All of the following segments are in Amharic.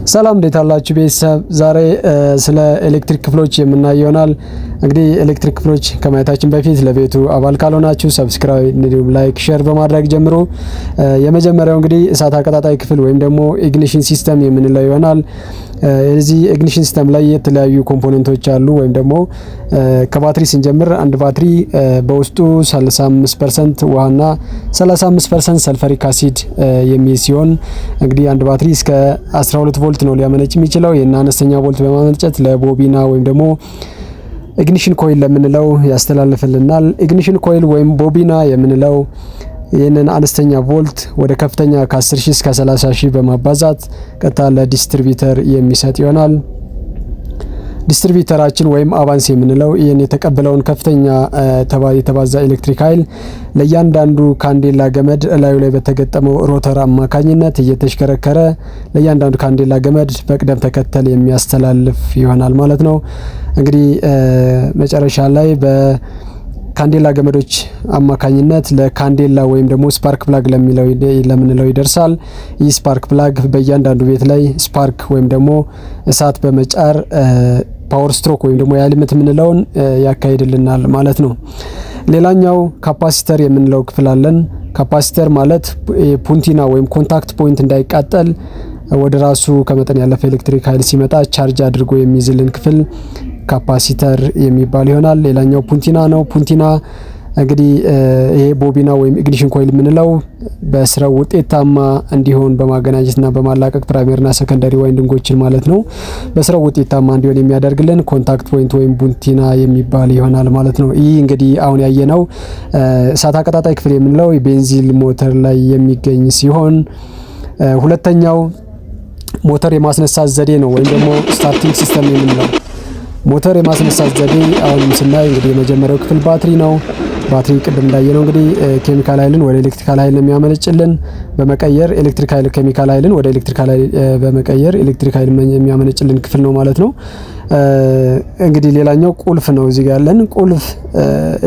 ሰላም እንዴት አላችሁ ቤተሰብ? ዛሬ ስለ ኤሌክትሪክ ክፍሎች የምናየው ይሆናል። እንግዲህ ኤሌክትሪክ ክፍሎች ከማየታችን በፊት ለቤቱ አባል ካልሆናችሁ ሰብስክራይብ፣ እንዲሁም ላይክ፣ ሼር በማድረግ ጀምሩ። የመጀመሪያው እንግዲህ እሳት አቀጣጣይ ክፍል ወይም ደግሞ ኢግኒሽን ሲስተም የምንለው ይሆናል። እዚህ ኢግኒሽን ሲስተም ላይ የተለያዩ ኮምፖኔንቶች አሉ። ወይም ደግሞ ከባትሪ ስንጀምር አንድ ባትሪ በውስጡ 35% ውሃና 35% ሰልፈሪክ አሲድ የሚይዝ ሲሆን እንግዲህ አንድ ባትሪ እስከ 12 ቮልት ነው ሊያመነጭ የሚችለው። ይሄን አነስተኛ ቮልት በማመንጨት ለቦቢና ወይም ደግሞ ኢግኒሽን ኮይል ለምንለው ያስተላልፍልናል። ኢግኒሽን ኮይል ወይም ቦቢና የምንለው ይህንን አነስተኛ ቮልት ወደ ከፍተኛ ከ10,000 እስከ 30,000 በማባዛት ቀጥታ ለዲስትሪቢዩተር የሚሰጥ ይሆናል። ዲስትሪቢዩተራችን ወይም አቫንስ የምንለው ይህን የተቀበለውን ከፍተኛ የተባዛ ኤሌክትሪክ ኃይል ለእያንዳንዱ ካንዴላ ገመድ ላዩ ላይ በተገጠመው ሮተር አማካኝነት እየተሽከረከረ ለእያንዳንዱ ካንዴላ ገመድ በቅደም ተከተል የሚያስተላልፍ ይሆናል ማለት ነው። እንግዲህ መጨረሻ ላይ ካንዴላ ገመዶች አማካኝነት ለካንዴላ ወይም ደግሞ ስፓርክ ፕላግ ለምንለው ይደርሳል። ይህ ስፓርክ ፕላግ በእያንዳንዱ ቤት ላይ ስፓርክ ወይም ደግሞ እሳት በመጫር ፓወር ስትሮክ ወይም ደግሞ ያልምት የምንለውን ያካሂድልናል ማለት ነው። ሌላኛው ካፓሲተር የምንለው ክፍል አለን። ካፓሲተር ማለት ፑንቲና ወይም ኮንታክት ፖይንት እንዳይቃጠል ወደ ራሱ ከመጠን ያለፈ ኤሌክትሪክ ኃይል ሲመጣ ቻርጅ አድርጎ የሚይዝልን ክፍል ካፓሲተር የሚባል ይሆናል። ሌላኛው ፑንቲና ነው። ፑንቲና እንግዲህ ይሄ ቦቢና ወይም ኢግኒሽን ኮይል የምንለው በስራው ውጤታማ እንዲሆን በማገናኘትና በማላቀቅ ፕራይመሪና ሰከንደሪ ዋይንዲንጎችን ማለት ነው በስራው ውጤታማ እንዲሆን የሚያደርግልን ኮንታክት ፖይንት ወይም ፑንቲና የሚባል ይሆናል ማለት ነው። ይህ እንግዲህ አሁን ያየነው እሳት አቀጣጣይ ክፍል የምንለው የቤንዚን ሞተር ላይ የሚገኝ ሲሆን ሁለተኛው ሞተር የማስነሳት ዘዴ ነው ወይም ደግሞ ስታርቲንግ ሲስተም የምንለው። ሞተር የማስነሳት ዘዴ አሁንም ስናይ እንግዲህ የመጀመሪያው ክፍል ባትሪ ነው። ባትሪ ቅድም እንዳየነው እንግዲህ ኬሚካል ኃይልን ወደ ኤሌክትሪካል ኃይል የሚያመነጭልን በመቀየር ኤሌክትሪክ ኃይል ኬሚካል ኃይልን ወደ ኤሌክትሪካል ኃይል በመቀየር ኤሌክትሪክ ኃይል የሚያመነጭልን ክፍል ነው ማለት ነው። እንግዲህ ሌላኛው ቁልፍ ነው። እዚህ ጋር ያለን ቁልፍ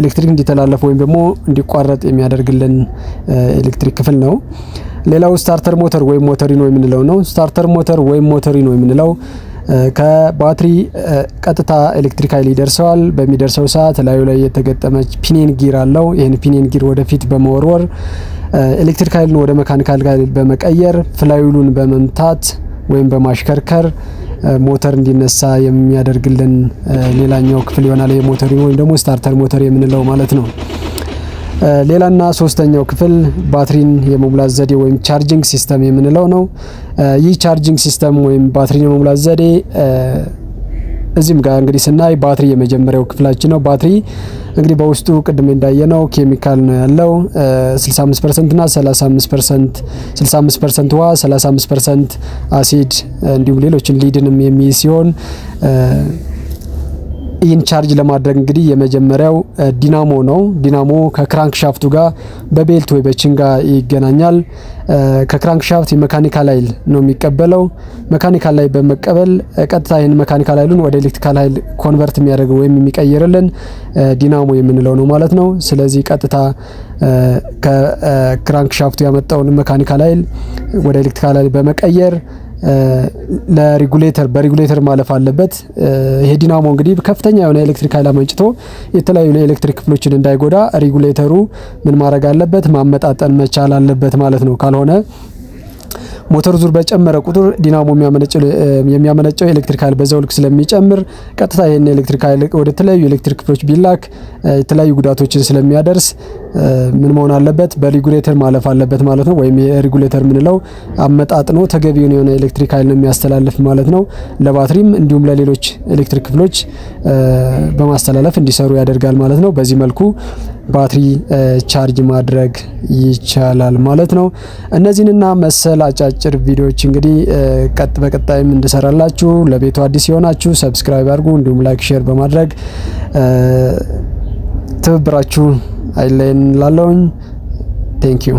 ኤሌክትሪክ እንዲተላለፍ ወይም ደግሞ እንዲቋረጥ የሚያደርግልን ኤሌክትሪክ ክፍል ነው። ሌላው ስታርተር ሞተር ወይም ሞተሪኖ የምንለው ነው። ስታርተር ሞተር ወይም ሞተሪኖ የምንለው ከባትሪ ቀጥታ ኤሌክትሪክ ኃይል ይደርሰዋል። በሚደርሰው ሰዓት ላዩ ላይ የተገጠመች ፒኒየን ጊር አለው። ይህን ፒኒየን ጊር ወደፊት በመወርወር ኤሌክትሪክ ኃይልን ወደ መካኒካል ኃይል በመቀየር ፍላይሉን በመምታት ወይም በማሽከርከር ሞተር እንዲነሳ የሚያደርግልን ሌላኛው ክፍል ይሆናል። የሞተሪኖ ወይም ደግሞ ስታርተር ሞተር የምንለው ማለት ነው። ሌላና ሶስተኛው ክፍል ባትሪን የመሙላት ዘዴ ወይም ቻርጂንግ ሲስተም የምንለው ነው። ይህ ቻርጂንግ ሲስተም ወይም ባትሪን የመሙላት ዘዴ እዚህም ጋር እንግዲህ ስናይ ባትሪ የመጀመሪያው ክፍላችን ነው። ባትሪ እንግዲህ በውስጡ ቅድም እንዳየነው ኬሚካል ነው ያለው 65% እና 35% 65% ውሃ 35% አሲድ እንዲሁም ሌሎችን ሊድንም የሚይዝ ሲሆን ይህን ቻርጅ ለማድረግ እንግዲህ የመጀመሪያው ዲናሞ ነው። ዲናሞ ከክራንክ ሻፍቱ ጋር በቤልት ወይ በችንጋ ይገናኛል። ከክራንክ ሻፍት የመካኒካል ኃይል ነው የሚቀበለው። መካኒካል ላይ በመቀበል ቀጥታ ይህን መካኒካል ኃይሉን ወደ ኤሌክትሪካል ኃይል ኮንቨርት የሚያደርገው ወይም የሚቀይርልን ዲናሞ የምንለው ነው ማለት ነው። ስለዚህ ቀጥታ ከክራንክ ሻፍቱ ያመጣውን መካኒካል ኃይል ወደ ኤሌክትሪካል ኃይል በመቀየር በሬጉሌተር ማለፍ አለበት። ይሄ ዲናሞ እንግዲህ ከፍተኛ የሆነ ኤሌክትሪክ ኃይል አመንጭቶ የተለያዩ ኤሌክትሪክ ክፍሎችን እንዳይጎዳ ሬጉሌተሩ ምን ማድረግ አለበት? ማመጣጠን መቻል አለበት ማለት ነው። ካልሆነ ሞተር ዙር በጨመረ ቁጥር ዲናሞ የሚያመነጨው ኤሌክትሪክ ኃይል በዛው ልክ ስለሚጨምር ቀጥታ ይሄን ኤሌክትሪክ ኃይል ወደ ተለያዩ ኤሌክትሪክ ክፍሎች ቢላክ የተለያዩ ጉዳቶችን ስለሚያደርስ ምን መሆን አለበት? በሬጉሌተር ማለፍ አለበት ማለት ነው። ወይም የሬጉሌተር ምንለው አመጣጥኖ ተገቢውን የሆነ ኤሌክትሪክ ኃይል ነው የሚያስተላልፍ ማለት ነው። ለባትሪም እንዲሁም ለሌሎች ኤሌክትሪክ ክፍሎች በማስተላለፍ እንዲሰሩ ያደርጋል ማለት ነው። በዚህ መልኩ ባትሪ ቻርጅ ማድረግ ይቻላል ማለት ነው። እነዚህንና መሰል አጫጭር ቪዲዮዎች እንግዲህ በቀጣይም እንድሰራላችሁ ለቤቱ አዲስ የሆናችሁ ሰብስክራይብ አድርጉ። እንዲሁም ላይክ፣ ሼር በማድረግ ትብብራችሁ አይለየን ላለውኝ ቴንክ ዩ